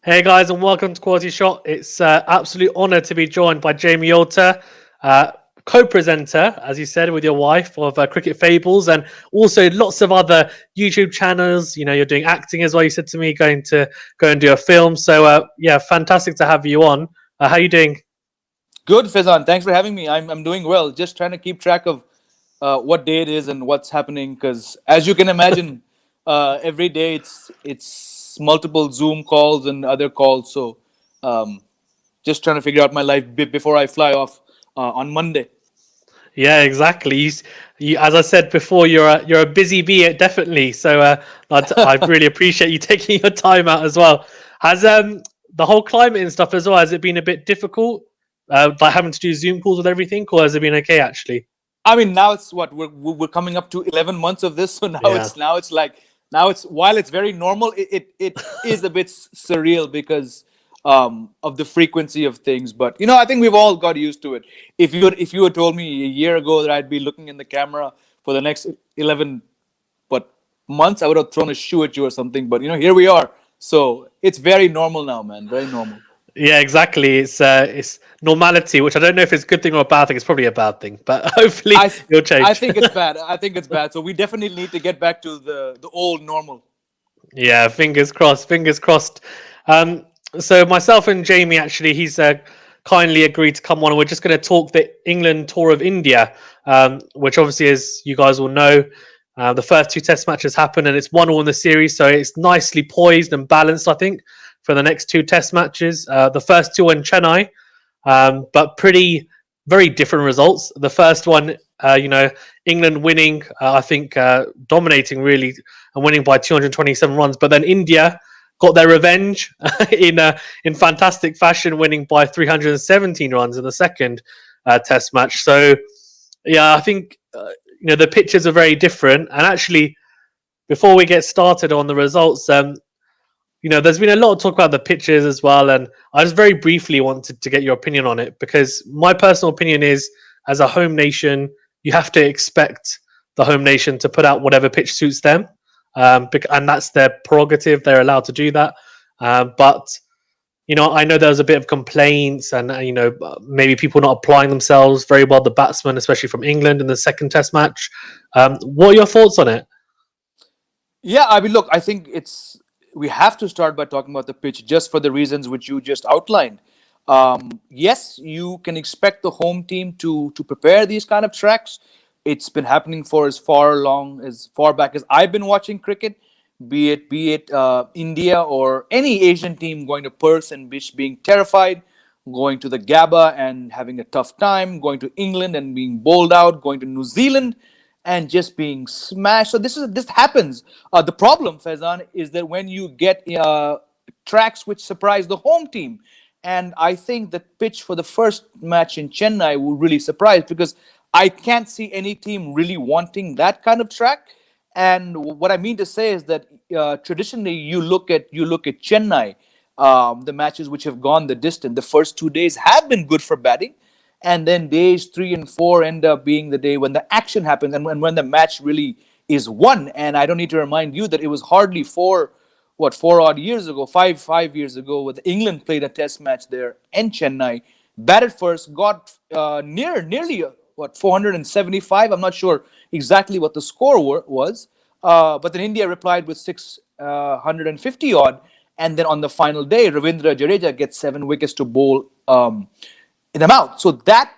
Hey guys, and welcome to Quality Shot. It's absolute honour to be joined by Jamie Alter, uh, co-presenter, as you said, with your wife of Cricket Fables, and also lots of other YouTube channels. You know, you're doing acting as well. You said to me going to go and do a film. So yeah, fantastic to have you on. How are you doing? Good, Faizan. Thanks for having me. I'm doing well. Just trying to keep track of what day it is and what's happening. Because as you can imagine, every day it's multiple Zoom calls and other calls. So um, just trying to figure out my life before I fly off on Monday. Yeah, exactly. As I said before, you're a busy bee, definitely. So I really appreciate you taking your time out as well. Has the whole climate and stuff as well? Has it been a bit difficult, like having to do Zoom calls with everything, or has it been okay actually? I mean, now it's what we're coming up to 11 months of this. So now Yeah. it's while it's very normal, it is a bit surreal because of the frequency of things. But I think we've all got used to it. If you had told me a year ago that I'd be looking in the camera for the next 11 but months, I would have thrown a shoe at you or something. But here we are. So it's very normal now, man. Very normal. Yeah, exactly. It's normality, which I don't know if it's a good thing or a bad thing. It's probably a bad thing, but hopefully I th- it'll I change. think it's bad. I think it's bad. So we definitely need to get back to the old normal. Yeah, fingers crossed. Fingers crossed. Um, so myself and Jamie actually, he's kindly agreed to come on, and we're just going to talk the England tour of India, which obviously, as you guys will know, the first two Test matches happened, and it's 1-1 in the series, so it's nicely poised and balanced, I think, for the next two Test matches. The first two in Chennai, but pretty very different results. The first one, England winning, I think, dominating really and winning by 227 runs. But then India got their revenge in fantastic fashion, winning by 317 runs in the second Test match. So yeah, I think the pitches are very different. And actually, before we get started on the results, there's been a lot of talk about the pitches as well, and I just very briefly wanted to get your opinion on it because my personal opinion is, as a home nation, you have to expect the home nation to put out whatever pitch suits them, and that's their prerogative. They're allowed to do that, but I know there was a bit of complaints, and maybe people not applying themselves very well. The batsmen, especially from England, in the second Test match. What are your thoughts on it? Yeah, I mean, look, I think we have to start by talking about the pitch just for the reasons which you just outlined. Yes, you can expect the home team to prepare these kind of tracks. It's been happening for as far back as I've been watching cricket. Be it India or any Asian team going to Perth and being terrified, going to the Gabba and having a tough time, going to England and being bowled out, going to New Zealand and just being smashed. So this happens. The problem, Faizan, is that when you get tracks which surprise the home team, and I think the pitch for the first match in Chennai will really surprise because I can't see any team really wanting that kind of track. And what I mean to say is that traditionally you look at Chennai, the matches which have gone the distance. The first 2 days have been good for batting, and then days 3 and 4 end up being the day when the action happens and when the match really is won. And I don't need to remind you that it was hardly 4 odd years ago, five years ago, when England played a test match there in Chennai, batted first, got nearly 475. I'm not sure exactly what the score was, but then India replied with 650 odd, and then on the final day, Ravindra Jadeja gets 7 wickets to bowl in them out. So that,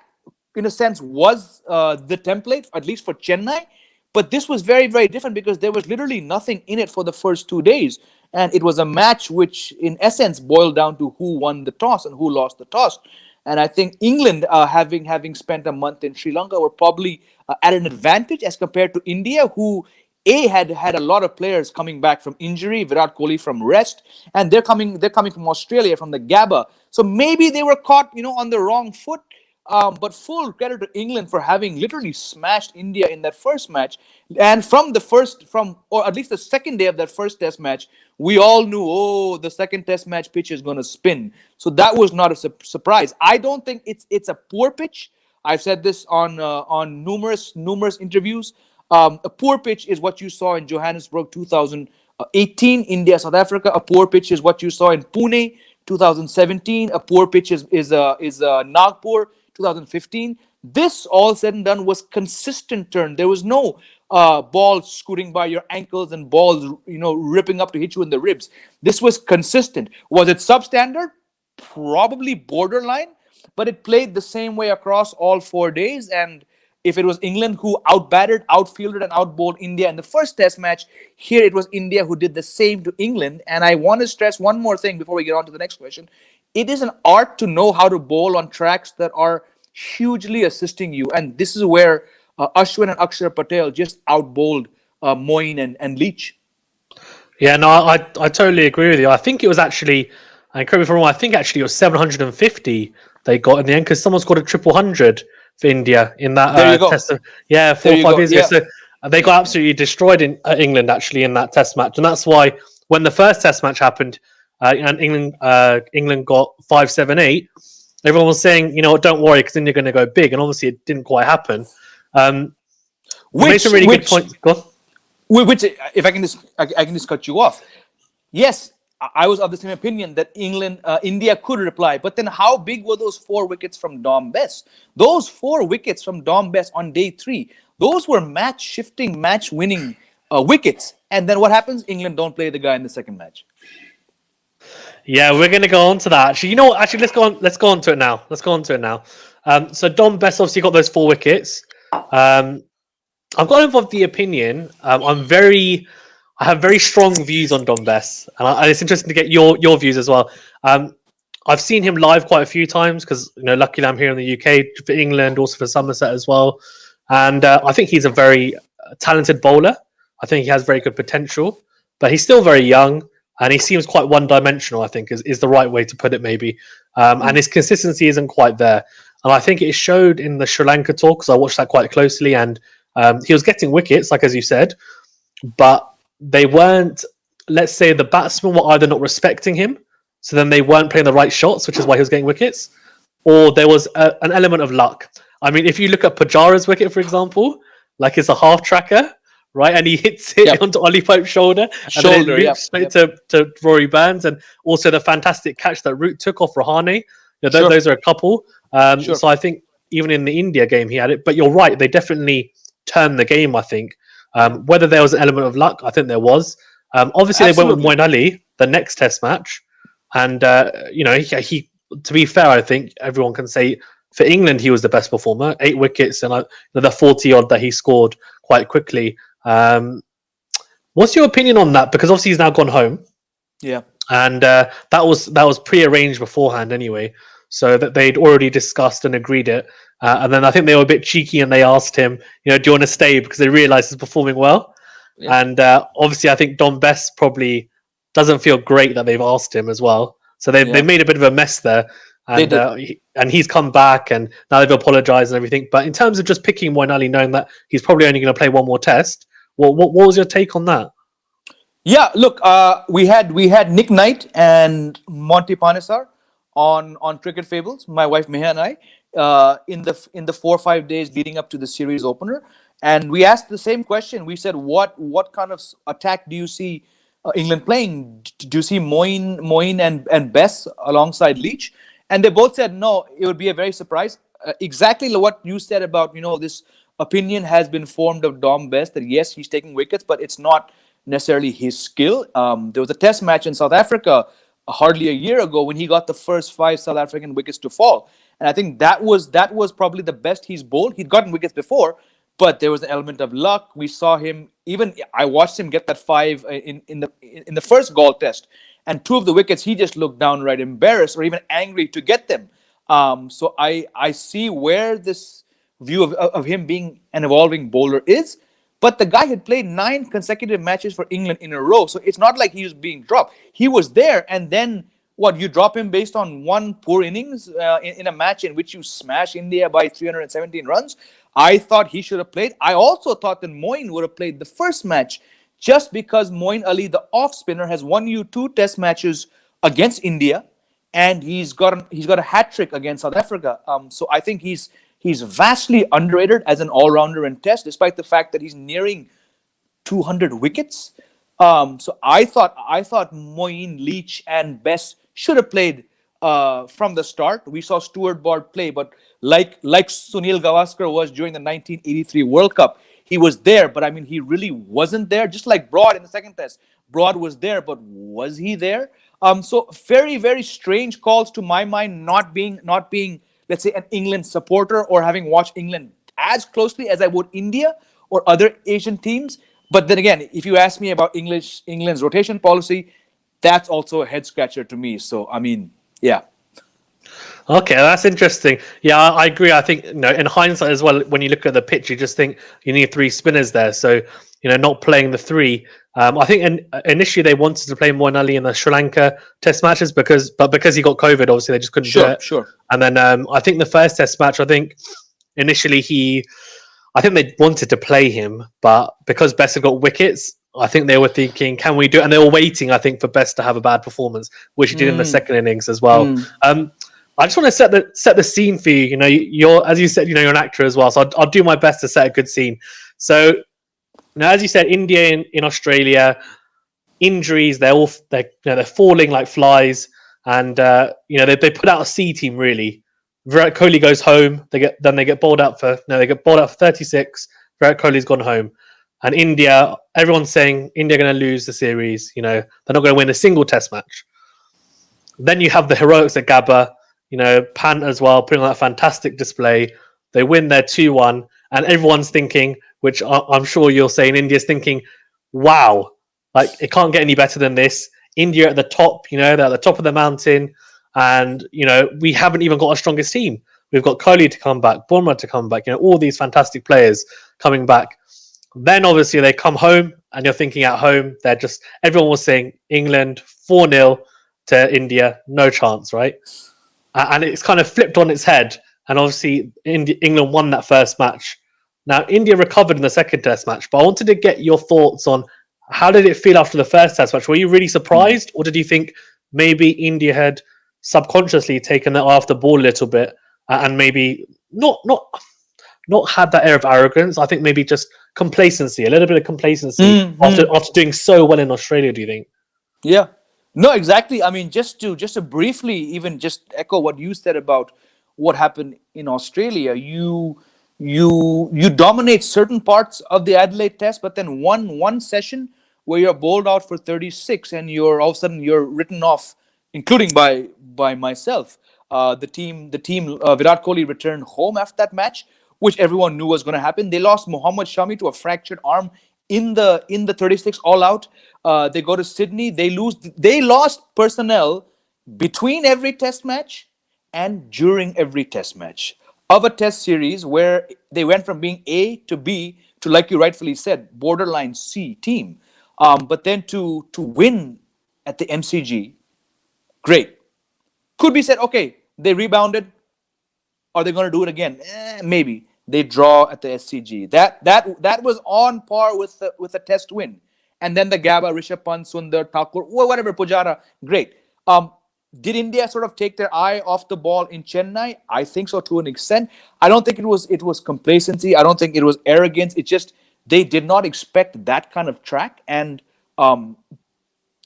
in a sense, was the template, at least for Chennai. But this was very, very different because there was literally nothing in it for the first 2 days. And it was a match which, in essence, boiled down to who won the toss and who lost the toss. And I think England, having spent a month in Sri Lanka, were probably at an advantage as compared to India, who had a lot of players coming back from injury, Virat Kohli from rest, and they're coming from Australia from the Gabba. So maybe they were caught, on the wrong foot. But full credit to England for having literally smashed India in that first match. And or at least the second day of that first Test match, we all knew, oh, the second Test match pitch is going to spin. So that was not a surprise. I don't think it's a poor pitch. I've said this on numerous interviews. A poor pitch is what you saw in Johannesburg 2018, India, South Africa. A poor pitch is what you saw in Pune 2017. A poor pitch is Nagpur 2015. This, all said and done, was consistent turn. There was no balls scooting by your ankles and balls, ripping up to hit you in the ribs. This was consistent. Was it substandard? Probably borderline, but it played the same way across all 4 days. And if it was England who outbatted, outfielded, and outbowled India in the first Test match, here it was India who did the same to England. And I want to stress one more thing before we get on to the next question. It is an art to know how to bowl on tracks that are hugely assisting you. And this is where Ashwin and Akshar Patel just outbowled Moeen and Leach. Yeah, no, I totally agree with you. I think it was actually, and correct me if I'm wrong, I think actually it was 750 they got in the end because someone scored a triple hundred for India in that There you go. test. Yeah, There 4 or you 5 go. years ago. Yeah. So they got absolutely destroyed in England actually in that test match, and that's why when the first test match happened and England got 5-7-8, everyone was saying, don't worry because then you're going to go big, and obviously it didn't quite happen. You made some really good points. Go on. Which, if I can just cut you off. Yes, I was of the same opinion that India could reply. But then how big were those 4 wickets from Dom Bess? Those 4 wickets from Dom Bess on day 3, those were match-shifting, match-winning wickets. And then what happens? England don't play the guy in the second match. Yeah, we're going to go on to that. Actually, actually, let's go on to it now. So Dom Bess obviously got those 4 wickets. I've got involved the opinion. I have very strong views on Dom Bess, and it's interesting to get your views as well. I've seen him live quite a few times because luckily I'm here in the UK for England, also for Somerset as well, and I think he's a very talented bowler. I think he has very good potential, but he's still very young, and he seems quite one-dimensional. I think is the right way to put it, maybe, and his consistency isn't quite there. And I think it showed in the Sri Lanka tour because I watched that quite closely, and he was getting wickets, like as you said, but they weren't. Let's say the batsmen were either not respecting him, so then they weren't playing the right shots, which is why he was getting wickets, or there was an element of luck. I mean, if you look at Pujara's wicket, for example, like it's a half tracker, right, and he hits it onto Ollie Pope's shoulder, and then it loops straight to Rory Burns, and also the fantastic catch that Root took off Rahane. Those are a couple. So I think even in the India game he had it, but you're right, they definitely turned the game. I think whether there was an element of luck, I think there was. Obviously, Absolutely. They went with Moeen Ali the next Test match, and he. To be fair, I think everyone can say for England he was the best performer. 8 wickets and the 40 odd that he scored quite quickly. What's your opinion on that? Because obviously he's now gone home. Yeah, and that was pre-arranged beforehand anyway, so that they'd already discussed and agreed it. And then I think they were a bit cheeky and they asked him, do you want to stay because they realised he's performing well. Yeah. And obviously, I think Dom Bess probably doesn't feel great that they've asked him as well. So they made a bit of a mess there. And and he's come back and now they've apologised and everything. But in terms of just picking Moeen Ali, knowing that he's probably only going to play one more test, what was your take on that? Yeah, look, we had Nick Knight and Monty Panesar on Cricket Fables, my wife Meha and I, in the 4 or 5 days leading up to the series opener, and we asked the same question. We said, what kind of attack do you see England playing? Do you see Moeen and Bess alongside Leach? And they both said no. It would be a very surprise. Exactly what you said about this opinion has been formed of Dom Bess that yes, he's taking wickets, but it's not necessarily his skill. There was a Test match in South Africa hardly a year ago when he got the first 5 South African wickets to fall, and I think that was probably the best he's bowled. He'd gotten wickets before, but there was an element of luck. We saw him. Even I watched him get that 5 in the first Galle Test, and 2 of the wickets he just looked downright embarrassed or even angry to get them. So I see where this view of him being an evolving bowler is. But the guy had played 9 consecutive matches for England in a row. So it's not like he was being dropped. He was there. And then, you drop him based on 1 poor innings in a match in which you smash India by 317 runs? I thought he should have played. I also thought that Moeen would have played the first match just because Moeen Ali, the off spinner, has won you 2 Test matches against India. And he's got a hat trick against South Africa. So I think he's He's vastly underrated as an all-rounder in Test, despite the fact that he's nearing 200 wickets. So I thought Moeen, Leach, and Bess should have played from the start. We saw Stuart Broad play, but like Sunil Gavaskar was during the 1983 World Cup, he was there, but I mean he really wasn't there. Just like Broad in the second Test, Broad was there, but was he there? So very very strange calls to my mind. Not being let's say an England supporter or having watched England as closely as I would India or other Asian teams. But then again, if you ask me about England's rotation policy, that's also a head scratcher to me. So I mean, yeah. Okay, that's interesting. Yeah, I agree. I think in hindsight as well, when you look at the pitch, you just think you need three spinners there. So not playing the three. I think initially they wanted to play Moeen Ali in the Sri Lanka Test matches because he got COVID, obviously they just couldn't do Sure, it. sure. And then I think the first Test match, I think initially I think they wanted to play him, but because Bess had got wickets, I think they were thinking, can we do it? And they were waiting, I think, for Bess to have a bad performance, which he did in the second innings as well. I just want to set the scene for you. You're as you said, you're an actor as well, so I'll do my best to set a good scene. So now, as you said, India in Australia, injuries, they're falling like flies, and they put out a C team really. Virat Kohli goes home. They get bowled out for 36. Virat Kohli's gone home, and India. Everyone's saying India are going to lose the series. They're not going to win a single Test match. Then you have the heroics at Gabba. Pant as well, putting on a fantastic display. They win their 2-1, and everyone's thinking, which I'm sure you're saying, India's thinking, wow, like it can't get any better than this. India at the top, they're at the top of the mountain, and we haven't even got our strongest team. We've got Kohli to come back, Bumrah to come back, all these fantastic players coming back. Then obviously they come home, and you're thinking at home, everyone was saying England 4-0 to India, no chance, right? And it's kind of flipped on its head. And obviously, England won that first match. Now, India recovered in the second Test match, but I wanted to get your thoughts on how did it feel after the first Test match? Were you really surprised, or did you think maybe India had subconsciously taken it off the ball a little bit and maybe not had that air of arrogance? I think maybe just complacency, a little bit of complacency after doing so well in Australia. Do you think? Yeah. No, exactly. I mean, just to briefly even just echo what you said about what happened in Australia. You dominate certain parts of the Adelaide Test, but then one session where you're bowled out for 36 and you're all of a sudden you're written off, including by myself. The team Virat Kohli returned home after that match, which everyone knew was going to happen. They lost Mohammad Shami to a fractured arm in the 36 all out. They go to Sydney. They lost personnel between every Test match and during every Test match of a Test series where they went from being A to B to, like you rightfully said, borderline C team. But then to win at the MCG, great. Could be said, okay, they rebounded. Are they going to do it again? Maybe. They draw at the SCG. That was on par with the Test win. And then the Gabba, Rishabh Pant, Sundar, Thakur, whatever, Pujara, great. Did India sort of take their eye off the ball in Chennai? I think so to an extent. I don't think it was complacency. I don't think it was arrogance. It's just they did not expect that kind of track, and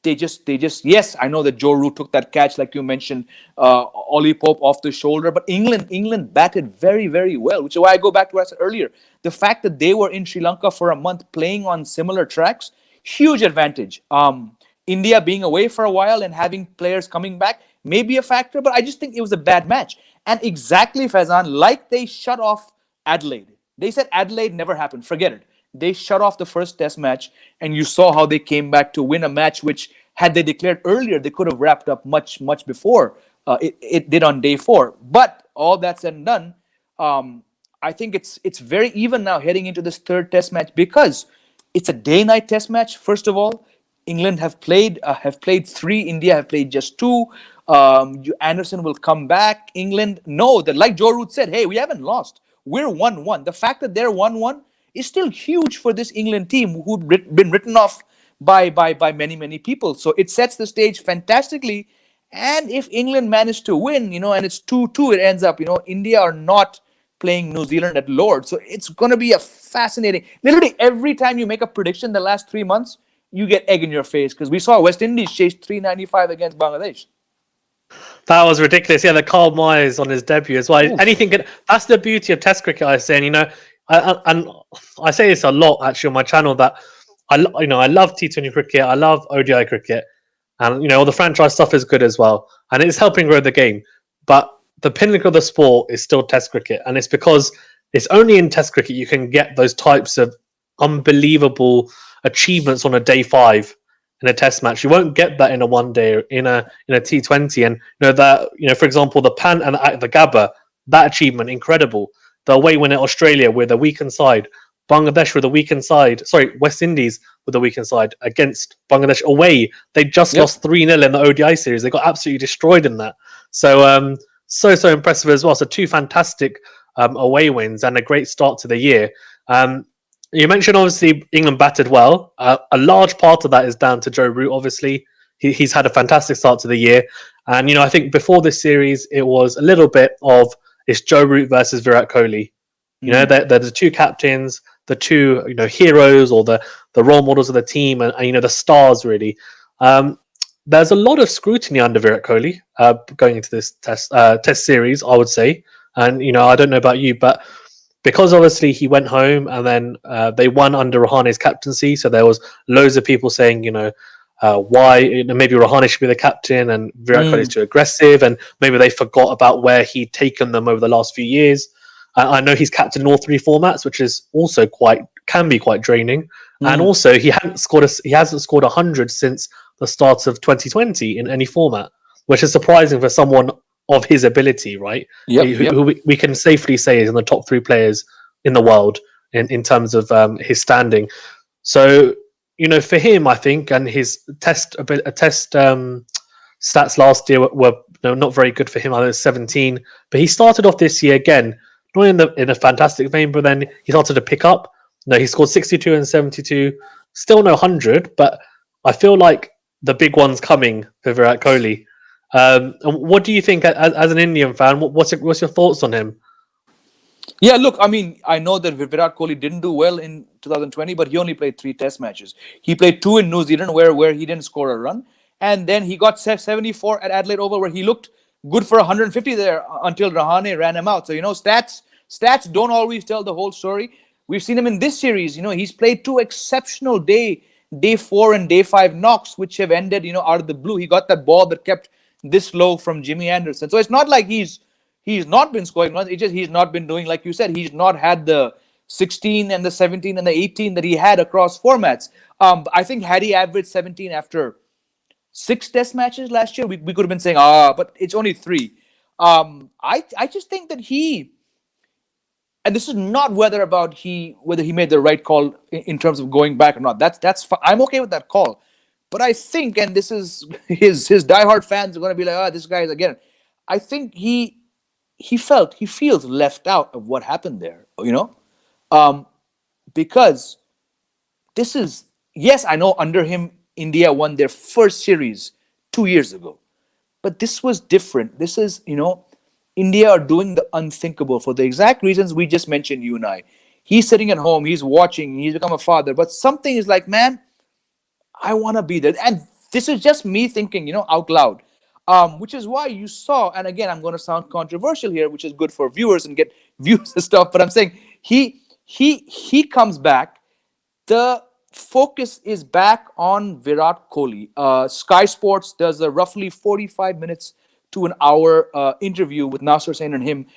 they just yes, I know that Joe Root took that catch like you mentioned, Ollie Pope off the shoulder, but England batted very very well, which is why I go back to what I said earlier. The fact that they were in Sri Lanka for a month playing on similar tracks, huge advantage. India being away for a while and having players coming back may be a factor, but I just think it was a bad match. And exactly, Faizan, like they shut off Adelaide. They said Adelaide never happened. Forget it. They shut off the first Test match, and you saw how they came back to win a match which, had they declared earlier, they could have wrapped up much before it did on day 4. But all that said and done, I think it's very even now heading into this third Test match because it's a day-night Test match. First of all, England have played 3. India have played just 2. Anderson will come back. England know that, like Joe Root said, hey, we haven't lost. We're 1-1. The fact that they're 1-1 is still huge for this England team who've been written off by many people. So it sets the stage fantastically. And if England managed to win, and it's 2-2, it ends up, India are not playing New Zealand at Lords. So it's going to be a fascinating. Literally every time you make a prediction the last 3 months, you get egg in your face because we saw West Indies chase 395 against Bangladesh. That was ridiculous. Yeah, the Carl Myers on his debut as well. Oof. Anything can. That's the beauty of Test cricket. I say, and and I say this a lot actually on my channel that I love T20 cricket. I love ODI cricket, and all the franchise stuff is good as well, and it's helping grow the game. But the pinnacle of the sport is still Test cricket, and it's because it's only in Test cricket you can get those types of unbelievable achievements on a day five in a Test match. You won't get that in a one day in a T20. And that for example, the Pant and the Gabba, that achievement incredible. The away win at Australia with a weakened side, Bangladesh with a weakened side. Sorry, West Indies with a weakened side against Bangladesh away. They just Yep. lost 3-0 in the ODI series. They got absolutely destroyed in that. So so impressive as well. So two fantastic away wins and a great start to the year. You mentioned obviously England batted well. A large part of that is down to Joe Root. Obviously, he's had a fantastic start to the year, and I think before this series it was a little bit of it's Joe Root versus Virat Kohli. They're the two captains, the two heroes or the role models of the team, and the stars really. There's a lot of scrutiny under Virat Kohli going into this test series, I would say, and I don't know about you, but because obviously he went home and then they won under Rahane's captaincy, so there was loads of people saying, why maybe Rahane should be the captain and Virat Kohli is too aggressive, and maybe they forgot about where he'd taken them over the last few years. I know he's captain in all three formats, which is also can be quite draining, and also he hasn't scored 100 since the start of 2020 in any format, which is surprising for someone of his ability, right? Who we can safely say is in the top three players in the world in terms of his standing. So for him, I think, and his test stats last year were not very good for him. I think it was 17, but he started off this year again not in a fantastic vein, but then he started to pick up. No, he scored 62 and 72, still no 100, but I feel like the big one's coming for Virat Kohli. And what do you think as an Indian fan? What's your thoughts on him? Yeah, look, I mean, I know that Virat Kohli didn't do well in 2020, but he only played 3 test matches. He played 2 in New Zealand where he didn't score a run. And then he got 74 at Adelaide Oval where he looked good for 150 there until Rahane ran him out. So, stats don't always tell the whole story. We've seen him in this series. He's played 2 exceptional day 4 and day 5 knocks, which have ended, out of the blue. He got that ball that kept this low from Jimmy Anderson. So it's not like he's not been scoring runs. It's just he's not been doing, like you said, he's not had the 16 and the 17 and the 18 that he had across formats. I think had he averaged 17 after 6 test matches last year, we could have been saying, but it's only 3. I just think that and this is not whether he made the right call in terms of going back or not. That's I'm okay with that call. But I think, and this is his diehard fans are going to be like, this guy is again. I think he feels left out of what happened there, because this is, yes, I know under him, India won their first series 2 years ago, but this was different. This is, India are doing the unthinkable for the exact reasons we just mentioned, you and I. He's sitting at home, he's watching, he's become a father, but something is like, man, I want to be there. And this is just me thinking, out loud. Which is why you saw, and again, I'm going to sound controversial here, which is good for viewers and get views and stuff, but I'm saying he comes back. The focus is back on Virat Kohli. Sky Sports does a roughly 45 minutes to an hour interview with Nasser Sain and him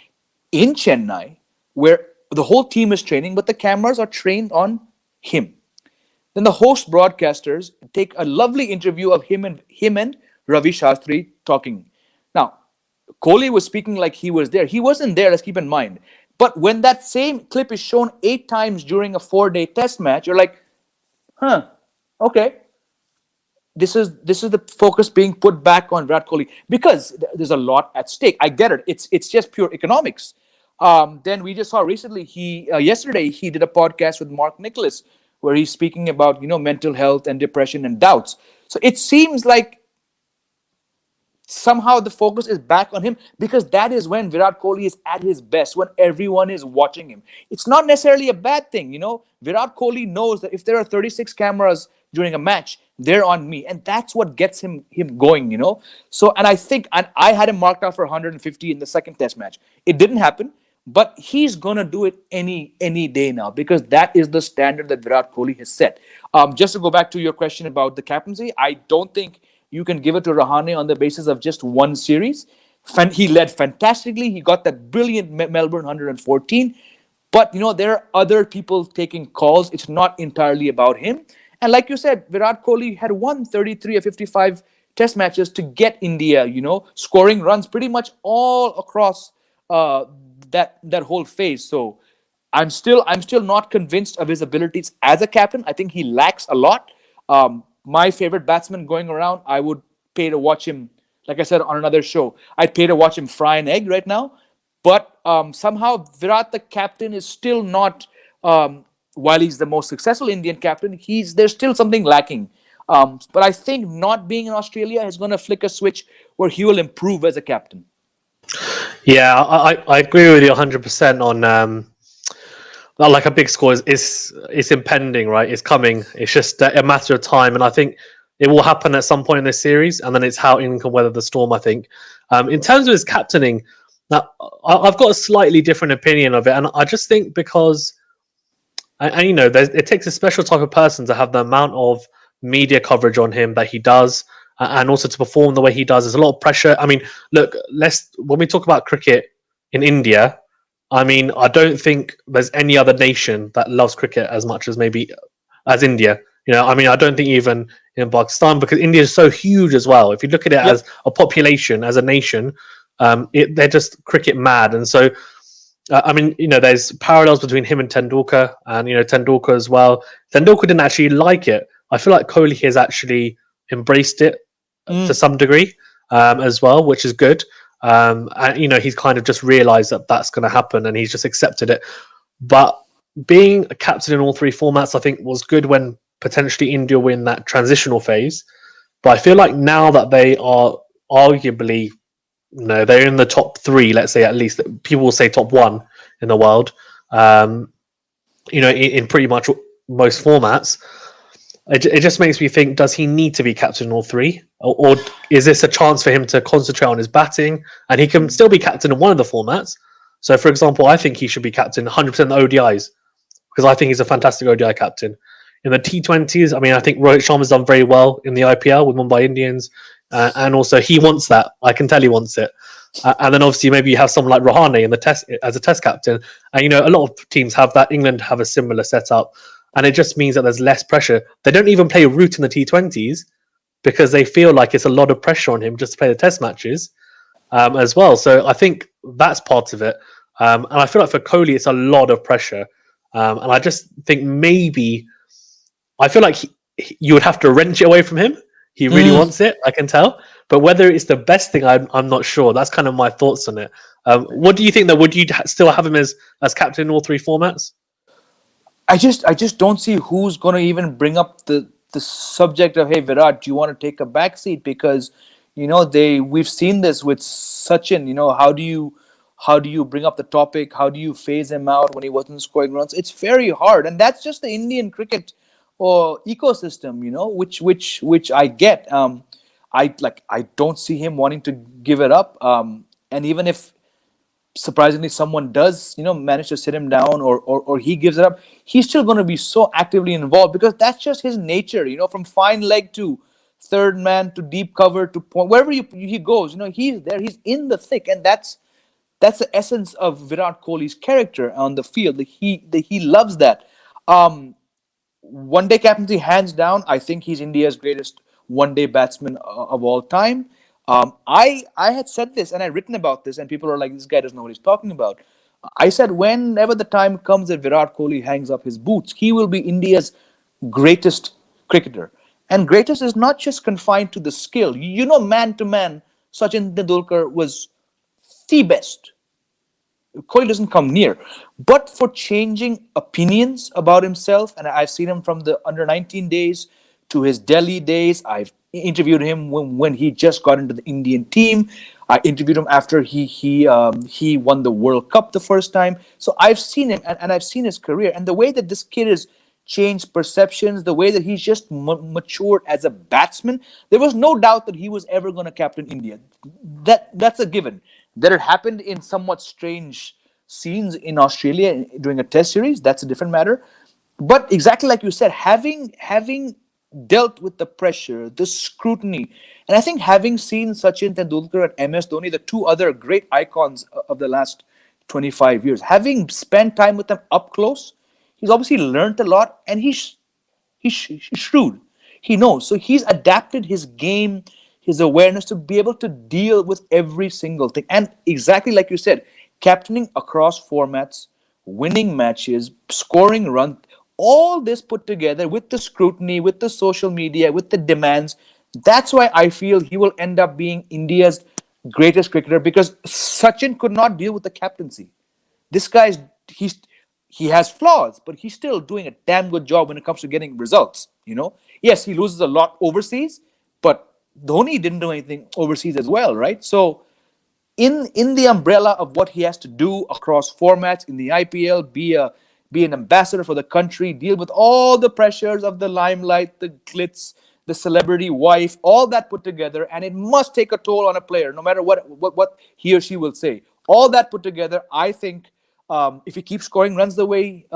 in Chennai, where the whole team is training, but the cameras are trained on him. Then the host broadcasters take a lovely interview of him and Ravi Shastri talking. Now, Kohli was speaking like he was there. He wasn't there, let's keep in mind. But when that same clip is shown 8 times during a 4-day test match, you're like, okay. This is the focus being put back on Virat Kohli because there's a lot at stake. I get it. It's just pure economics. Then we just saw recently, yesterday he did a podcast with Mark Nicholas where he's speaking about mental health and depression and doubts. So it seems like somehow the focus is back on him, because that is when Virat Kohli is at his best, when everyone is watching him. It's not necessarily a bad thing, you know. Virat Kohli knows that if there are 36 cameras during a match, they're on me, and that's what gets him going, you know. So, and I think, and I had him marked out for 150 in the second Test match. It didn't happen, but he's gonna do it any day now, because that is the standard that Virat Kohli has set. Just to go back to your question about the captaincy, I don't think you can give it to Rahane on the basis of just one series. He led fantastically. He got that brilliant Melbourne 114. But you know, there are other people taking calls. It's not entirely about him. And like you said, Virat Kohli had won 33 or 55 Test matches to get India, you know, scoring runs pretty much all across that whole phase. So I'm still not convinced of his abilities as a captain. I think he lacks a lot. My favorite batsman going around, I would pay to watch him. Like I said on another show, I'd pay to watch him fry an egg right now. But somehow Virat, the captain, is still not. While he's the most successful Indian captain, there's still something lacking. But I think not being in Australia is going to flick a switch where he will improve as a captain. Yeah, I agree with you 100% on like a big score is impending, right? It's coming. It's just a matter of time, and I think it will happen at some point in this series, and then it's how England can weather the storm. I think. In terms of his captaining, now I've got a slightly different opinion of it, and I just think because, and you know, it takes a special type of person to have the amount of media coverage on him that he does, and also to perform the way he does. There's a lot of pressure. I mean, look, when we talk about cricket in India, I mean, I don't think there's any other nation that loves cricket as much as maybe as India. You know, I mean, I don't think even in Pakistan, because India is so huge as well. If you look at it Yep. as a population, as a nation, they're just cricket mad. And so, I mean, you know, there's parallels between him and Tendulkar, and you know, Tendulkar as well. Tendulkar didn't actually like it. I feel like Kohli has actually embraced it to Mm. some degree as well, which is good. And you know, he's kind of just realised that that's going to happen, and he's just accepted it. But being a captain in all three formats, I think, was good when potentially India were in that transitional phase. But I feel like now that they are arguably, no, they're in the top three, let's say at least. People will say top one in the world. Um, you know, in pretty much most formats. It just makes me think: does he need to be captain in all three, or is this a chance for him to concentrate on his batting, and he can still be captain in one of the formats? So, for example, I think he should be captain 100% the ODIs, because I think he's a fantastic ODI captain. In the T20s, I mean, I think Rohit Sharma's done very well in the IPL with Mumbai Indians, and also he wants that. I can tell he wants it. And then obviously maybe you have someone like Rahane in the test as a test captain, and you know a lot of teams have that. England have a similar setup, and it just means that there's less pressure. They don't even play Root in the T20s because they feel like it's a lot of pressure on him just to play the test matches as well. So I think that's part of it. And I feel like for Kohli, it's a lot of pressure. And I just think maybe I feel like you would have to wrench it away from him. He really Mm. wants it, I can tell. But whether it's the best thing, I'm not sure. That's kind of my thoughts on it. What do you think? That would you still have him as captain in all three formats? I just don't see who's going to even bring up the subject of, hey Virat, do you want to take a back seat? Because you know, we've seen this with Sachin. You know, how do you bring up the topic? How do you phase him out when he wasn't scoring runs? It's very hard, and that's just the Indian cricket or ecosystem, you know, which I get. I don't see him wanting to give it up. And even if surprisingly someone does, you know, manage to sit him down, or he gives it up, he's still going to be so actively involved, because that's just his nature, you know, from fine leg to third man to deep cover to point, wherever he goes, you know, he's there, he's in the thick. And that's the essence of Virat Kohli's character on the field. He loves that. One day captaincy, hands down, I think he's India's greatest one day batsman of all time. I had said this and I'd written about this, and people are like, this guy doesn't know what he's talking about. I said, whenever the time comes that Virat Kohli hangs up his boots, he will be India's greatest cricketer. And greatest is not just confined to the skill. You know, man to man, Sachin Tendulkar was the best. Kohli doesn't come near. But for changing opinions about himself, and I've seen him from the under 19 days to his Delhi days. I've interviewed him when he just got into the Indian team. I interviewed him after he won the World Cup the first time. So I've seen him, and I've seen his career, and the way that this kid has changed perceptions, the way that he's just matured as a batsman. There was no doubt that he was ever going to captain India. That's a given. That it happened in somewhat strange scenes in Australia during a Test series, that's a different matter. But exactly like you said, having dealt with the pressure, the scrutiny, and I think having seen Sachin Tendulkar and MS Dhoni, the two other great icons of the last 25 years, having spent time with them up close, he's obviously learned a lot, and he's shrewd. He knows. So he's adapted his game, his awareness to be able to deal with every single thing. And exactly like you said, captaining across formats, winning matches, scoring runs, all this put together with the scrutiny, with the social media, with the demands. That's why I feel he will end up being India's greatest cricketer, because Sachin could not deal with the captaincy. This guy's he has flaws, but he's still doing a damn good job when it comes to getting results. Yes, he loses a lot overseas, but Dhoni didn't do anything overseas as well, right? So in the umbrella of what he has to do across formats in the IPL, be an ambassador for the country, deal with all the pressures of the limelight, the glitz, the celebrity wife, all that put together, and it must take a toll on a player, no matter what he or she will say. All that put together, I think, if he keeps scoring runs the way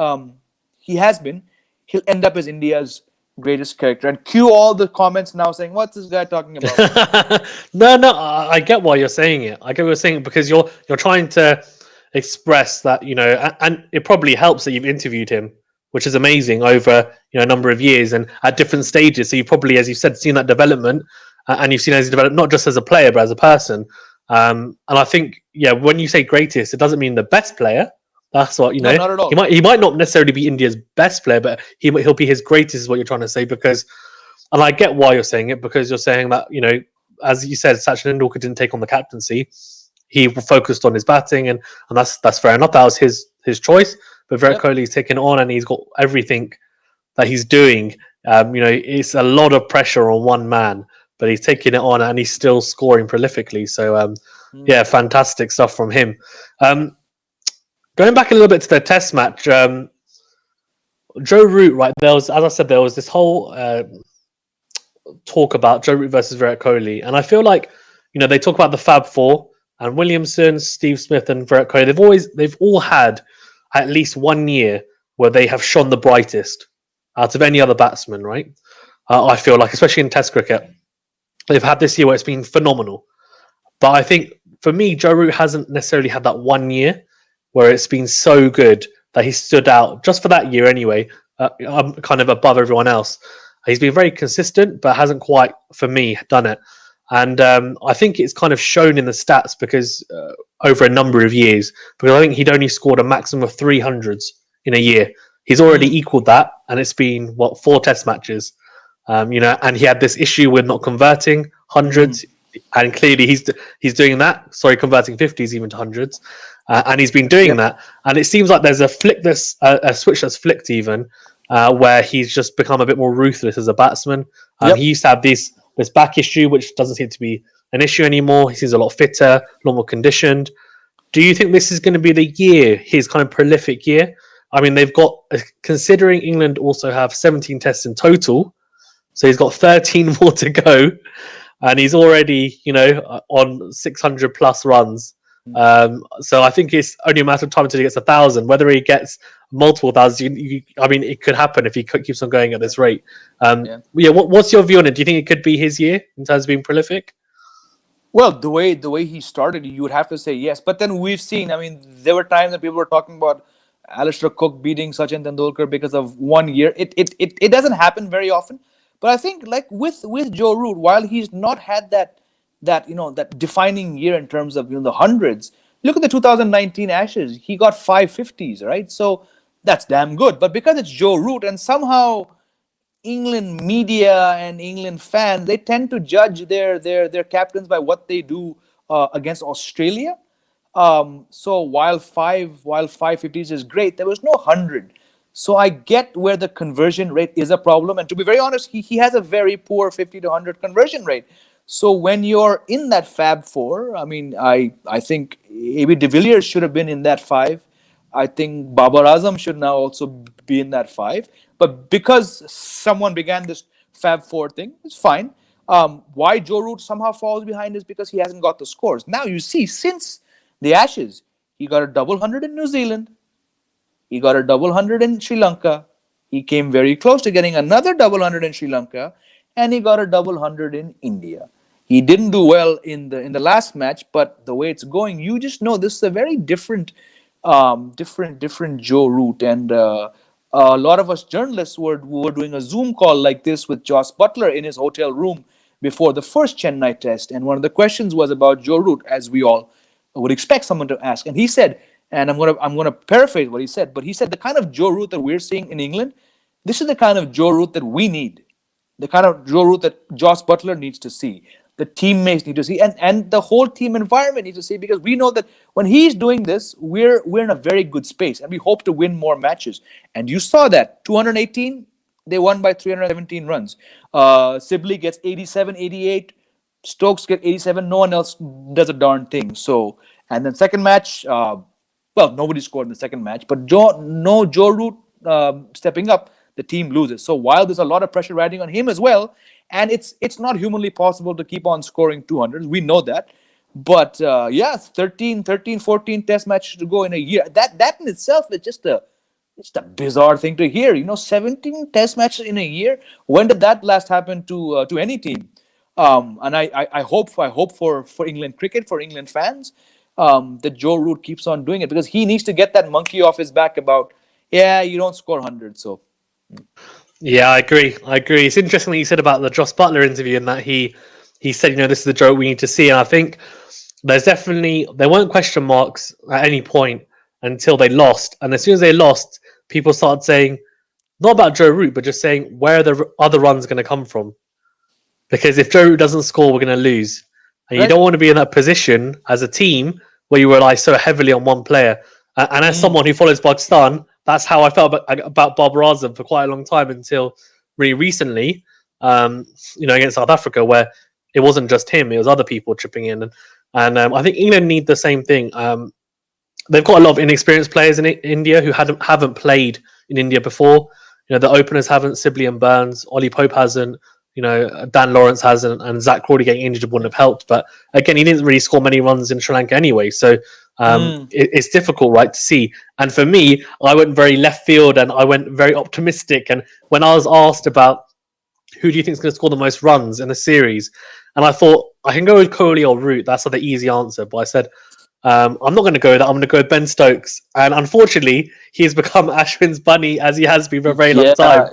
he has been, he'll end up as India's greatest character. And cue all the comments now saying, "What's this guy talking about?" No, I get why you're saying it. I get what you're saying, because you're trying to express that, and it probably helps that you've interviewed him, which is amazing, over a number of years and at different stages. So you've probably, as you said, seen that development, and you've seen as he developed not just as a player but as a person. And I think, yeah, when you say greatest, it doesn't mean the best player. That's what No, not at all. He might not necessarily be India's best player, but he'll be his greatest, is what you're trying to say. Because, and I get why you're saying it, because you're saying that, as you said, Sachin Tendulkar didn't take on the captaincy. He focused on his batting, and that's fair enough. That was his choice. But Virat Kohli's taken on, and he's got everything that he's doing. It's a lot of pressure on one man, but he's taking it on, and he's still scoring prolifically. So, yeah, fantastic stuff from him. Going back a little bit to the Test match, Joe Root, right? As I said, there was this whole talk about Joe Root versus Virat Kohli, and I feel like they talk about the Fab Four, and Williamson, Steve Smith, and Virat Kohli. They've all had at least 1 year where they have shone the brightest out of any other batsman, right? I feel like, especially in Test cricket, they've had this year where it's been phenomenal. But I think for me, Joe Root hasn't necessarily had that 1 year where it's been so good that he stood out just for that year anyway. I'm kind of above everyone else. He's been very consistent, but hasn't quite, for me, done it. And I think it's kind of shown in the stats, because over a number of years, because I think he'd only scored a maximum of 300s in a year. He's already equaled that, and it's been 4 Test matches. And he had this issue with not converting hundreds, and clearly he's doing that. Sorry, converting 50s even to hundreds, and he's been doing that. And it seems like there's a switch that's flicked even, where he's just become a bit more ruthless as a batsman. He used to have this back issue, which doesn't seem to be an issue anymore. He seems a lot fitter, a lot more conditioned. Do you think this is going to be the year, his kind of prolific year? I mean, they've got, considering England also have 17 tests in total, so he's got 13 more to go, and he's already, on 600 plus runs. So I think it's only a matter of time until he gets 1,000. Whether he gets multiple thousands, I mean, it could happen if he keeps on going at this rate. What's your view on it? Do you think it could be his year in terms of being prolific? Well, the way he started, you would have to say yes. But then we've seen, I mean, there were times that people were talking about Alistair Cook beating Sachin Tendulkar because of 1 year. It doesn't happen very often. But I think, like with Joe Root, while he's not had that defining year in terms of the hundreds, look at the 2019 Ashes. He got 550s, right? So that's damn good. But because it's Joe Root, and somehow England media and England fans, they tend to judge their captains by what they do against Australia. So while 550s is great, there was no 100. So I get where the conversion rate is a problem. And to be very honest, he has a very poor 50 to 100 conversion rate. So when you're in that Fab Four, I mean, I think AB de Villiers should have been in that five. I think Babar Azam should now also be in that five. But because someone began this Fab Four thing, it's fine. Why Joe Root somehow falls behind is because he hasn't got the scores. Now you see, since the Ashes, he got a double hundred in New Zealand, he got a double hundred in Sri Lanka. He came very close to getting another double hundred in Sri Lanka, and he got a double hundred in India. He didn't do well in the last match, but the way it's going, you just know this is a very different Joe Root. And a lot of us journalists were doing a Zoom call like this with Joss Butler in his hotel room before the first Chennai test, and one of the questions was about Joe Root, as we all would expect someone to ask. And he said, and I'm gonna paraphrase what he said, but he said the kind of Joe Root that we're seeing in England, this is the kind of Joe Root that we need, the kind of Joe Root that Joss Butler needs to see, the teammates need to see, and the whole team environment needs to see, because we know that when he's doing this, we're in a very good space, and we hope to win more matches. And you saw that 218, they won by 317 runs. Sibley gets 87, 88. Stokes get 87. No one else does a darn thing. So, and then second match, well, nobody scored in the second match, but no Joe Root stepping up, the team loses. So while there's a lot of pressure riding on him as well, and it's not humanly possible to keep on scoring 200s, we know that. But yeah, 14 test matches to go in a year. That in itself is just a bizarre thing to hear. 17 test matches in a year. When did that last happen to any team? And I hope for England cricket, for England fans, that Joe Root keeps on doing it, because he needs to get that monkey off his back about, yeah, you don't score 100. So Yeah, I agree. It's interesting what you said about the Joss Butler interview, and that he said, this is the Joe we need to see. And I think there weren't question marks at any point until they lost. And as soon as they lost, people started saying, not about Joe Root, but just saying, where are the other runs going to come from? Because if Joe Root doesn't score, we're going to lose. And you right. don't want to be in that position as a team where you rely so heavily on one player. And as someone who follows Pakistan, that's how I felt about Babar Azam for quite a long time, until really recently, against South Africa, where it wasn't just him, it was other people chipping in. And I think England need the same thing. They've got a lot of inexperienced players in India who haven't played in India before. The openers haven't. Sibley and Burns, Ollie Pope hasn't. Dan Lawrence hasn't, and Zach Crawley getting injured wouldn't have helped. But again, he didn't really score many runs in Sri Lanka anyway, so it's difficult, right, to see. And for me, I went very left field, and I went very optimistic. And when I was asked about who do you think is going to score the most runs in the series, and I thought I can go with Kohli or Root. That's the easy answer. But I said, I'm not going to go with that. I'm going to go with Ben Stokes. And unfortunately, he has become Ashwin's bunny, as he has been for a very long time.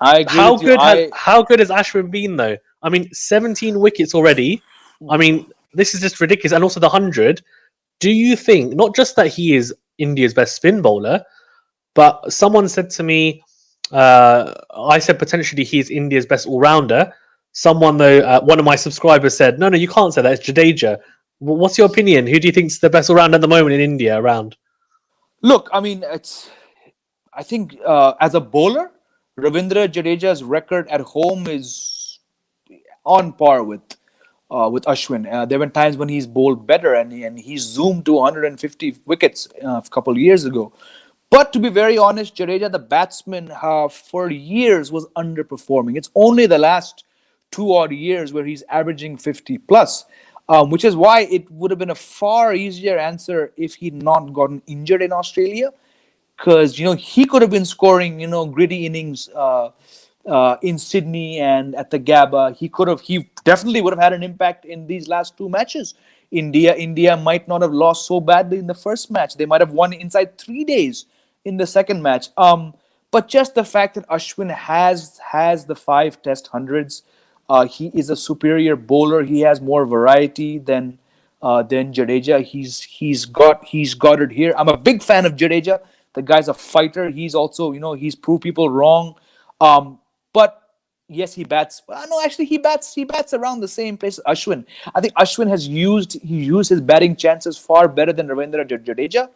I agree with you. How good has Ashwin been, though? I mean, 17 wickets already. I mean, this is just ridiculous. And also the 100. Do you think, not just that he is India's best spin bowler, but someone said to me, I said potentially he's India's best all-rounder. Someone, though, one of my subscribers said, no, you can't say that. It's Jadeja. What's your opinion? Who do you think is the best all-rounder at the moment in India around? Look, I mean, I think as a bowler, Ravindra Jadeja's record at home is on par with Ashwin. There were times when he's bowled better, and he zoomed to 150 wickets a couple of years ago. But to be very honest, Jadeja, the batsman, for years was underperforming. It's only the last 2 odd years where he's averaging 50 plus. Which is why it would have been a far easier answer if he'd not gotten injured in Australia, because he could have been scoring gritty innings in Sydney and at the Gabba. He definitely would have had an impact in these last 2 matches. India might not have lost so badly in the first match. They might have won inside 3 days in the second match. But just the fact that Ashwin has the 5 test hundreds. He is a superior bowler. He has more variety than Jadeja. He's got it here. I'm a big fan of Jadeja. The guy's a fighter. He's also he's proved people wrong. But yes, he bats. No, actually, he bats around the same pace as Ashwin. I think Ashwin has used his batting chances far better than Ravindra Jadeja.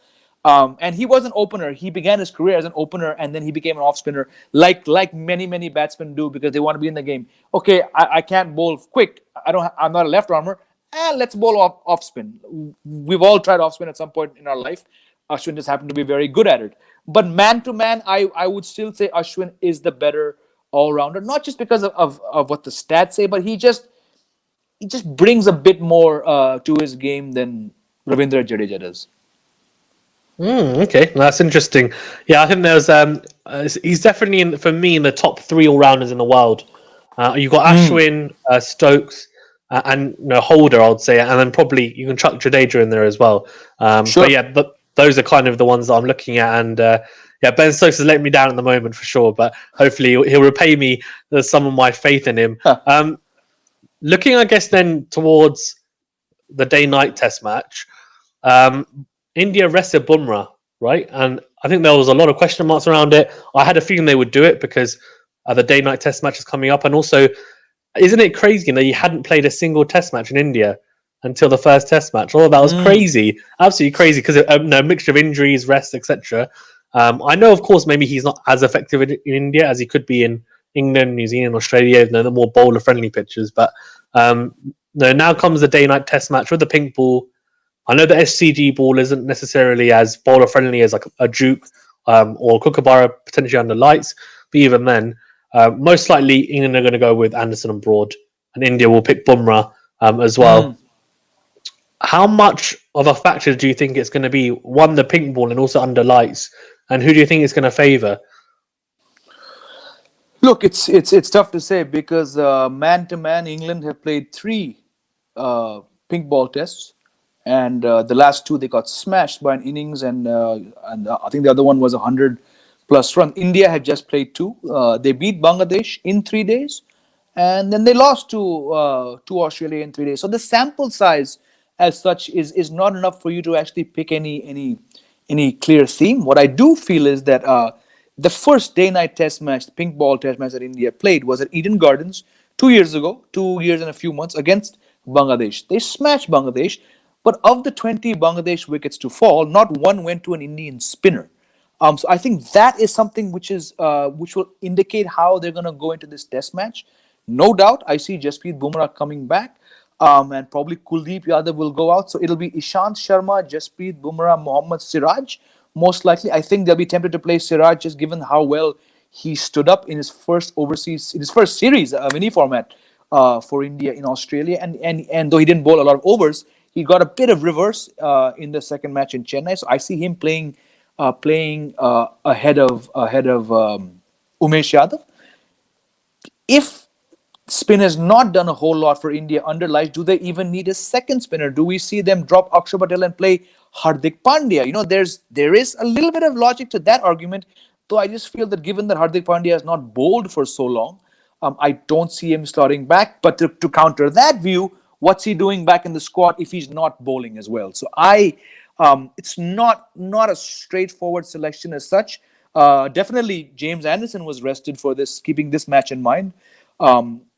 And he was an opener. He began his career as an opener, and then he became an off spinner, like many batsmen do because they want to be in the game. Okay, I can't bowl quick. I'm not a left armer. Let's bowl off spin. We've all tried off spin at some point in our life. Ashwin just happened to be very good at it. But man to man, I would still say Ashwin is the better all rounder. Not just because of what the stats say, but he just brings a bit more to his game than Ravindra Jadeja does. Okay, that's interesting. Yeah, I think there's he's definitely for me in the top three all rounders in the world. You've got Ashwin, Stokes, and Holder, I'd say, and then probably you can chuck Jadeja in there as well. Sure. But yeah, those are kind of the ones that I'm looking at, and yeah, Ben Stokes has let me down at the moment for sure, but hopefully he'll repay me some of my faith in him. Looking, I guess, then towards the day-night test match. India rested Bumrah, right? And I think there was a lot of question marks around it. I had a feeling they would do it because the day-night test match is coming up. And also, isn't it crazy that he hadn't played a single test match in India until the first test match? Oh, that was crazy. Absolutely crazy because a mixture of injuries, rest, etc. I know, of course, maybe he's not as effective in India as he could be in England, New Zealand, Australia, the more bowler-friendly pitches. But now comes the day-night test match with the pink ball. I know the SCG ball isn't necessarily as bowler friendly as like a Duke or Kookaburra potentially under lights, but even then, most likely England are going to go with Anderson and Broad, and India will pick Bumrah as well. How much of a factor do you think it's going to be? One, the pink ball, and also under lights, and who do you think it's going to favour? Look, it's tough to say because man to man, England have played 3 pink ball tests. And the last 2 they got smashed by an innings, and I think the other one was 100+ run. India had just played 2. They beat Bangladesh in 3 days, and then they lost to Australia in 3 days. So the sample size, as such, is not enough for you to actually pick any clear theme. What I do feel is that the first day-night test match, the pink ball test match that India played, was at Eden Gardens 2 years ago, 2 years and a few months against Bangladesh. They smashed Bangladesh. But of the 20 Bangladesh wickets to fall, not one went to an Indian spinner. So I think that is something which will indicate how they're going to go into this test match. No doubt, I see Jasprit Bumrah coming back, and probably Kuldeep Yadav will go out. So it'll be Ishant Sharma, Jasprit Bumrah, Mohammad Siraj. Most likely, I think they'll be tempted to play Siraj just given how well he stood up in his first series of any format for India in Australia. And though he didn't bowl a lot of overs, he got a bit of reverse in the second match in Chennai, so I see him playing ahead of Umesh Yadav. If spin has not done a whole lot for India under lights, do they even need a second spinner? Do we see them drop Akshar Patel and play Hardik Pandya? There is a little bit of logic to that argument, though I just feel that given that Hardik Pandya has not bowled for so long, I don't see him slotting back. But to counter that view, what's he doing back in the squad if he's not bowling as well? So it's not a straightforward selection as such. Definitely James Anderson was rested for this, keeping this match in mind.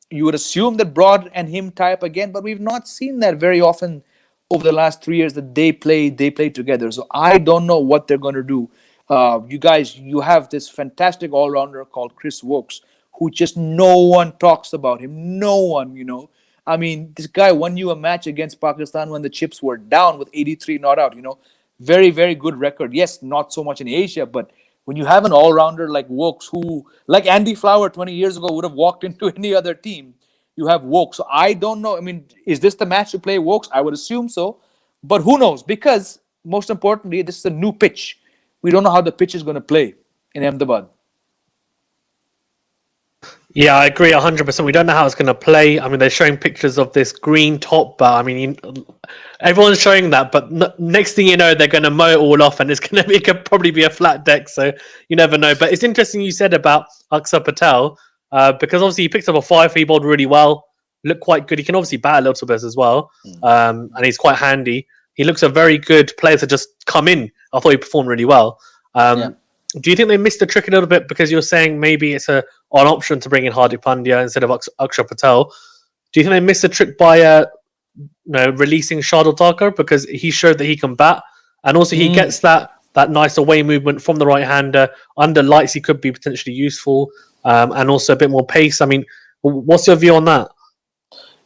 You would assume that Broad and him tie up again, but we've not seen that very often over the last 3 years that they play together. So I don't know what they're going to do. You have this fantastic all-rounder called Chris Wokes, who just no one talks about him. No one, I mean, this guy won you a match against Pakistan when the chips were down with 83 not out. Very, very good record. Yes, not so much in Asia, but when you have an all-rounder like Wokes, who, like Andy Flower 20 years ago, would have walked into any other team, you have Wokes. So I don't know. I mean, is this the match to play Wokes? I would assume so, but who knows? Because most importantly, this is a new pitch. We don't know how the pitch is going to play in Ahmedabad. Yeah, I agree 100%. We don't know how it's going to play. I mean, they're showing pictures of this green top, but I mean, everyone's showing that. But next thing you know, they're going to mow it all off, and it's going to be probably be a flat deck. So you never know. But it's interesting you said about Akshar Patel because obviously he picked up a 5. He bowled really well, looked quite good. He can obviously bat a little bit as well, and he's quite handy. He looks a very good player to just come in. I thought he performed really well. Do you think they missed the trick a little bit because you're saying maybe it's an option to bring in Hardik Pandya instead of Akshar Patel? Do you think they missed the trick by releasing Shardul Thakur because he showed that he can bat and also he gets that that nice away movement from the right-hander. Under lights, he could be potentially useful, and also a bit more pace. I mean, what's your view on that?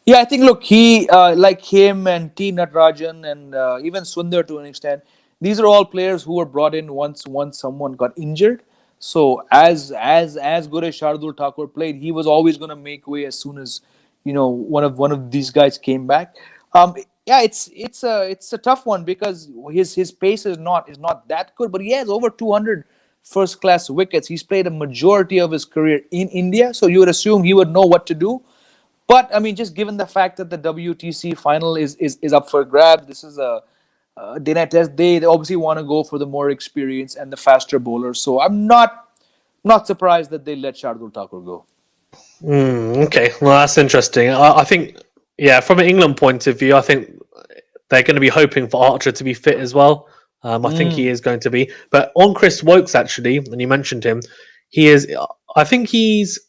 Yeah, I think look, he like him and T Natarajan and even Sundar to an extent. These are all players who were brought in once someone got injured. So as good as Shardul Thakur played, he was always going to make way as soon as one of these guys came back. Yeah, it's a tough one because his pace is not that good, but he has over 200 first class wickets. He's played a majority of his career in India, so you would assume he would know what to do. But I mean, just given the fact that the WTC final is up for grabs, this is a day night test. They obviously want to go for the more experienced and the faster bowlers. So I'm not surprised that they let Shardul Thakur go. Okay, well that's interesting. I think, yeah, from an England point of view, I think they're going to be hoping for Archer to be fit as well. I think he Mm, is going to be. But on Chris Wokes, actually, and you mentioned him, he is. I think he's.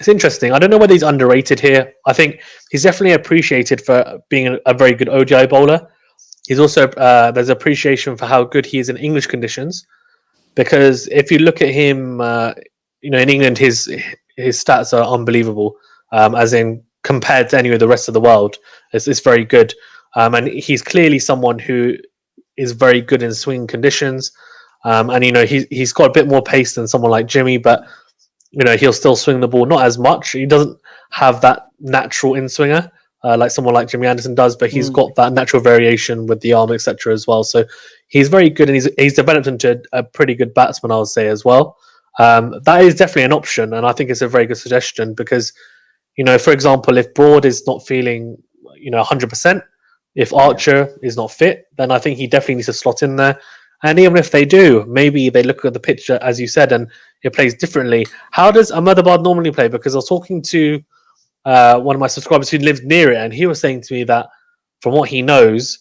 It's interesting. I don't know whether he's underrated here. I think he's definitely appreciated for being a very good ODI bowler. He's also there's appreciation for how good he is in English conditions, because if you look at him, in England, his stats are unbelievable. As in compared to any of the rest of the world, it's very good. And he's clearly someone who is very good in swing conditions. And he's got a bit more pace than someone like Jimmy, but he'll still swing the ball not as much. He doesn't have that natural in swinger like someone like Jimmy Anderson does, but he's mm. got that natural variation with the arm, etc. as well. So he's very good, and he's developed into a pretty good batsman, I would say as well. That is definitely an option, and I think it's a very good suggestion because for example, if Broad is not feeling 100%, if Yeah. Archer is not fit, then I think he definitely needs to slot in there. And even if they do, maybe they look at the picture as you said, and it plays differently. How does Ahmedabad normally play? Because I was talking to one of my subscribers who lives near it, and he was saying to me that from what he knows,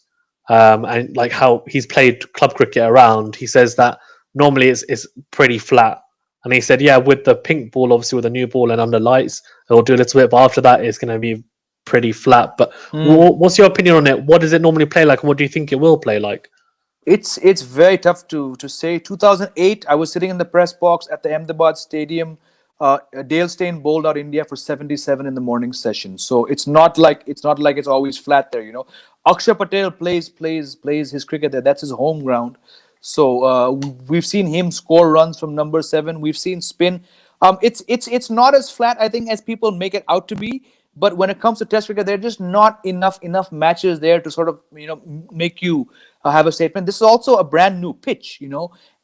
and like how he's played club cricket around, he says that normally it's pretty flat. And he said, yeah, with the pink ball, obviously with the new ball and under lights, it'll do a little bit, but after that, it's going to be pretty flat. But Mm. what's your opinion on it? What does it normally play like, and what do you think it will play like? It's very tough to say. 2008, I was sitting in the press box at the Ahmedabad Stadium. Dale Steyn bowled out India for 77 in the morning session. So it's not like it's always flat there. Akshay Patel plays his cricket there. That's his home ground. So we've seen him score runs from number seven. We've seen spin. It's not as flat, I think, as people make it out to be. But when it comes to Test cricket, there are just not enough matches there to sort of make you have a statement. This is also a brand new pitch,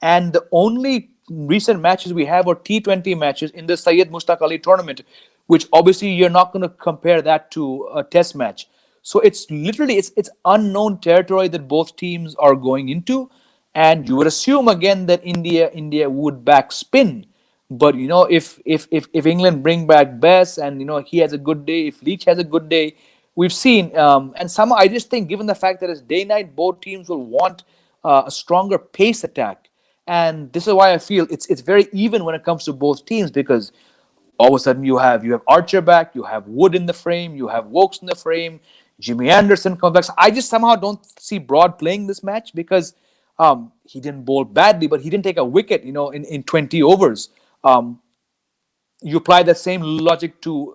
and the only recent matches we have are T20 matches in the Syed Mushtaq Ali tournament, which obviously you're not going to compare that to a Test match. So it's literally it's unknown territory that both teams are going into, and you would assume again that India would back spin. But if England bring back Bess and he has a good day, if Leach has a good day, we've seen and somehow I just think given the fact that it's day night, both teams will want a stronger pace attack, and this is why I feel it's very even when it comes to both teams because all of a sudden you have Archer back, you have Wood in the frame, you have Wokes in the frame, Jimmy Anderson comes back. So I just somehow don't see Broad playing this match because he didn't bowl badly, but he didn't take a wicket, in 20 overs. Um, you apply that same logic to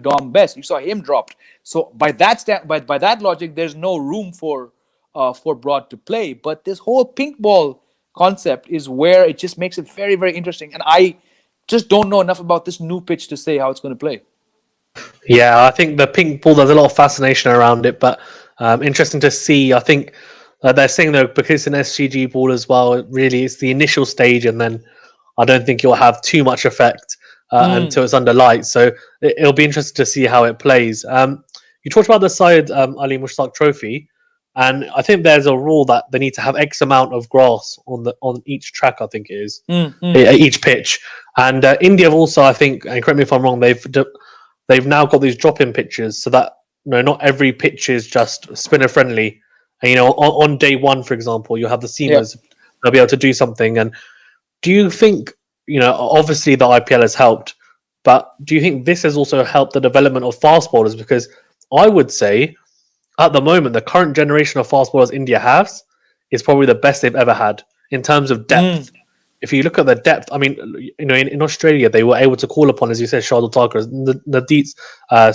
Dom Bess. You saw him dropped. So by that logic, there's no room for Broad to play. But this whole pink ball concept is where it just makes it very very interesting. And I just don't know enough about this new pitch to say how it's going to play. Yeah, I think the pink ball, there's a lot of fascination around it, but interesting to see. I think they're saying though, because it's an SGG ball as well, really it's the initial stage, and then I don't think it'll have too much effect Mm, until it's under light. So it'll be interesting to see how it plays. You talked about the Syed Ali Mushtaq Trophy, and I think there's a rule that they need to have X amount of grass on each track. I think it is mm, mm. each pitch, and India have also, I think, and correct me if I'm wrong, they've now got these drop-in pitches so that not every pitch is just spinner friendly. And on day one, for example, you'll have the Yeah. seamers, they'll be able to do something. And do you think, obviously the IPL has helped, but do you think this has also helped the development of fast bowlers? Because I would say at the moment, the current generation of fast bowlers India has is probably the best they've ever had. in terms of Mm. depth. If you look at the depth, I mean, in Australia they were able to call upon, as you said, Shardul Thakur, Nadeet,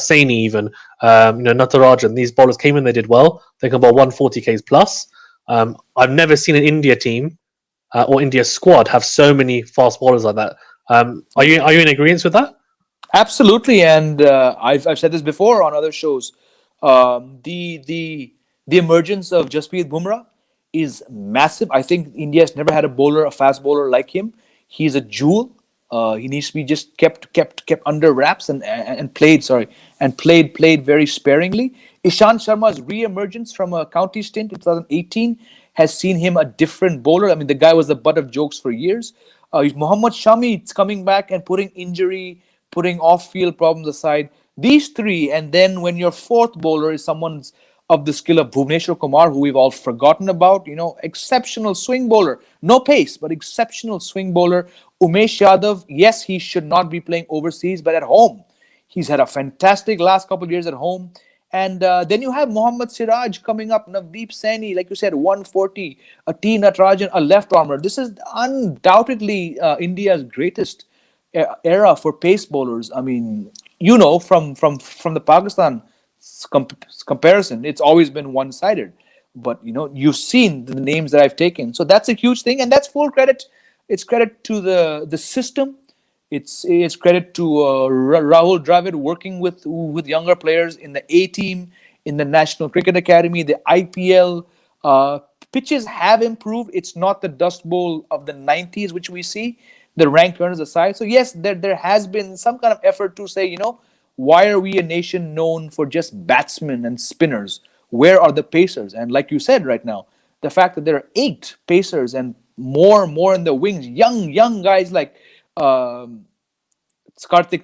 Saini, even Natarajan. These bowlers came in, they did well. They can bowl 140 k's plus. I've never seen an India team or India squad have so many fast bowlers like that. Are you in agreement with that? Absolutely, and I've said this before on other shows. The emergence of Jasprit Bumrah is massive. I think India has never had a fast bowler like him. He's a jewel. He needs to be just kept under wraps and played. Sorry, and played very sparingly. Ishant Sharma's re-emergence from a county stint in 2018 has seen him a different bowler. I mean, the guy was the butt of jokes for years. Mohammad Shami is coming back and putting off-field problems aside. These three, and then when your fourth bowler is someone of the skill of Bhuvneshwar Kumar, who we've all forgotten about, exceptional swing bowler, no pace, but exceptional swing bowler. Umesh Yadav, yes, he should not be playing overseas, but at home, he's had a fantastic last couple of years at home. And then you have Mohammad Siraj coming up, Navdeep Saini, like you said, 140, a T. Natarajan, a left armer. This is undoubtedly India's greatest era for pace bowlers. I mean, from the Pakistan comparison, it's always been one-sided. But you've seen the names that I've taken, so that's a huge thing, and that's full credit. It's credit to the system. It's credit to Rahul Dravid working with younger players in the A team, in the National Cricket Academy, the IPL. Pitches have improved. It's not the Dust Bowl of the 90s, which we see, the rank earners aside. So yes, there has been some kind of effort to say, why are we a nation known for just batsmen and spinners? Where are the pacers? And like you said right now, the fact that there are 8 pacers and more in the wings, young guys like Kartik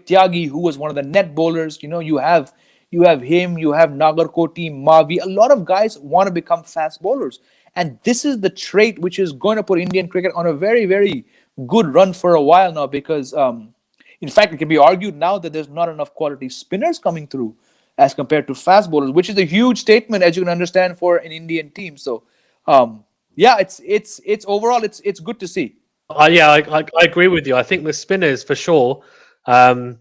Tyagi, who was one of the net bowlers. You have him, you have Nagarkoti, Mavi. A lot of guys want to become fast bowlers. And this is the trait which is going to put Indian cricket on a very, very good run for a while now, because in fact, it can be argued now that there's not enough quality spinners coming through as compared to fast bowlers, which is a huge statement, as you can understand, for an Indian team. So, yeah, it's overall it's good to see. Yeah, I agree with you. I think the spinners for sure. Um,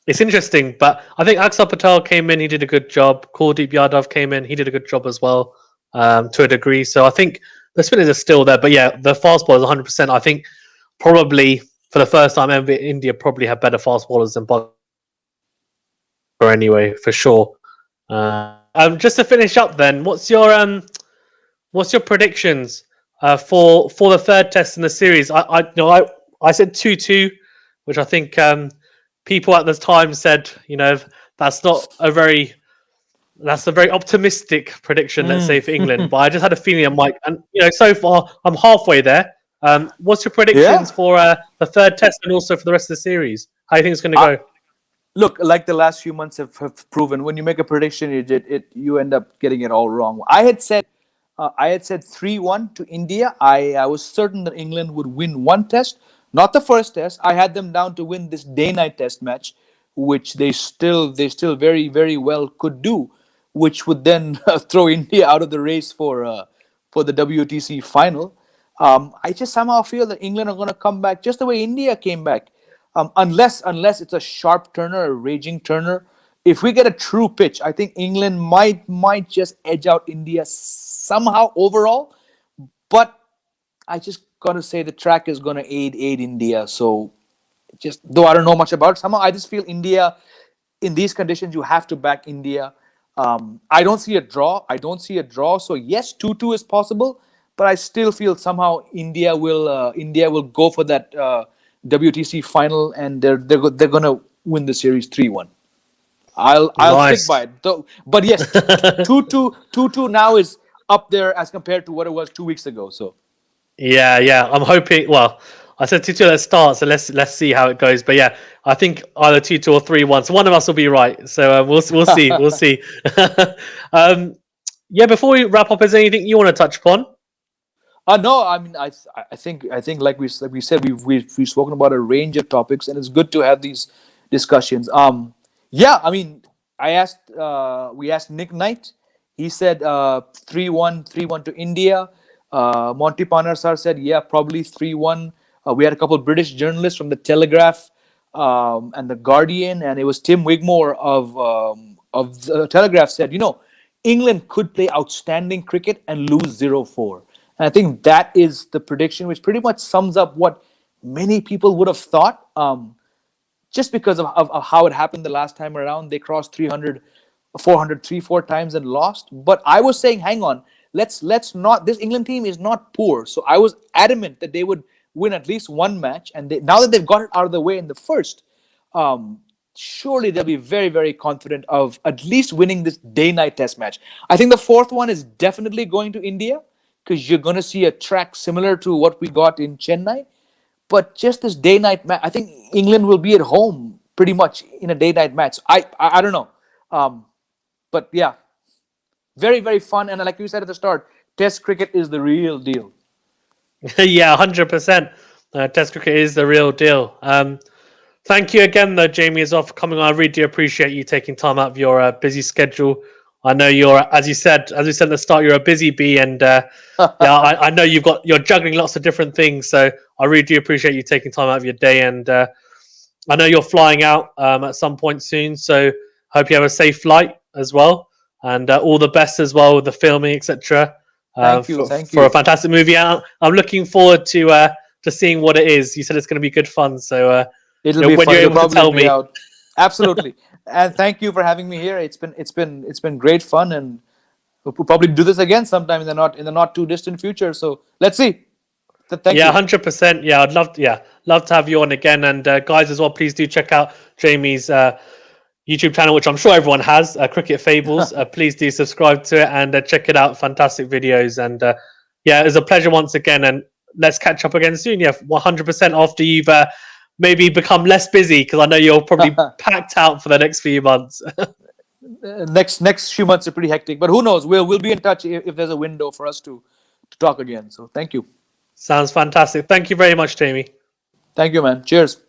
it's interesting, but I think Axar Patel came in. He did a good job. Kuldeep Yadav came in. He did a good job as well, to a degree. So I think the spinners are still there. But yeah, the fast bowlers 100%. I think probably for the first time ever, India probably have better fast bowlers than Pakistan anyway, for sure. Just to finish up, then, what's your predictions for the third test in the series? I said 2-2, which I think people at the time said that's not a very that's a very optimistic prediction, let's say, for England. But I just had a feeling I might, and so far I'm halfway there. What's your predictions Yeah. for the third test and also for the rest of the series? How do you think it's going to Uh, go? Look, like the last few months have proven, when you make a prediction, you end up getting it all wrong. I had said 3-1 to India. I was certain that England would win one test, not the first test. I had them down to win this day-night test match, which they still very, very well could do, which would then throw India out of the race for the WTC final. I just somehow feel that England are going to come back just the way India came back, unless it's a sharp turner, a raging turner. If we get a true pitch, I think England might just edge out India somehow overall. But I just gotta say the track is gonna aid India. So just though I don't know much about it, somehow I just feel India in these conditions you have to back India. I don't see a draw. I don't see a draw. So yes, 2-2 is possible, but I still feel somehow India will go for that WTC final, and they're gonna win the series 3-1. I'll stick by Nice. it. Though, but yes, 2-2 now is up there as compared to what it was 2 weeks ago. So Yeah. I'm hoping. Well, I said 2-2 at the start, so let's see how it goes. But yeah, I think either 2-2 or 3-1. So one of us will be right. So we'll see. We'll see. um, yeah. Before we wrap up, is there anything you want to touch upon? no, I mean, I think like we said, we've spoken about a range of topics, and it's good to have these discussions. Yeah, I mean, we asked Nick Knight. He said 3-1 to India. Monty Panarsar said, yeah, probably 3-1. We had a couple of British journalists from the Telegraph and the Guardian, and it was Tim Wigmore of the Telegraph said, England could play outstanding cricket and lose 0-4. And I think that is the prediction, which pretty much sums up what many people would have thought. Just because of how it happened the last time around. They crossed 300, 400, 3-4 times and lost. But I was saying, hang on, let's not, this England team is not poor. So I was adamant that they would win at least one match. And now that they've got it out of the way in the first, surely they'll be very, very confident of at least winning this day-night test match. I think the fourth one is definitely going to India, because you're going to see a track similar to what we got in Chennai. But just this day-night match, I think England will be at home pretty much in a day-night match. I don't know. But yeah, very, very fun. And like you said at the start, Test cricket is the real deal. Yeah, 100%. Test cricket is the real deal. Thank you again, though, Jamie, as well, for coming on. I really do appreciate you taking time out of your busy schedule. I know you're, as we said at the start, you're a busy bee, and yeah, I know you're juggling lots of different things. So I really do appreciate you taking time out of your day, and I know you're flying out at some point soon. So hope you have a safe flight as well, and all the best as well with the filming, etc. Thank you. For a fantastic movie. I'm looking forward to seeing what it is. You said it's going to be good fun, so it'll be when fun. you're able to tell me. Out. Absolutely. And thank you for having me here. It's been great fun, and we'll probably do this again sometime in the not too distant future. So let's see. Thank you. 100%. Yeah, I'd love to have you on again. And guys, as well, please do check out Jamie's YouTube channel, which I'm sure everyone has, Cricket Fables. Please do subscribe to it and check it out. Fantastic videos. And yeah, it was a pleasure once again. And let's catch up again soon. Yeah, 100% after you've maybe become less busy, because I know you're probably packed out for the next few months. Next few months are pretty hectic, but who knows? We'll be in touch if there's a window for us to talk again. So thank you. Sounds fantastic. Thank you very much, Jamie. Thank you, man. Cheers.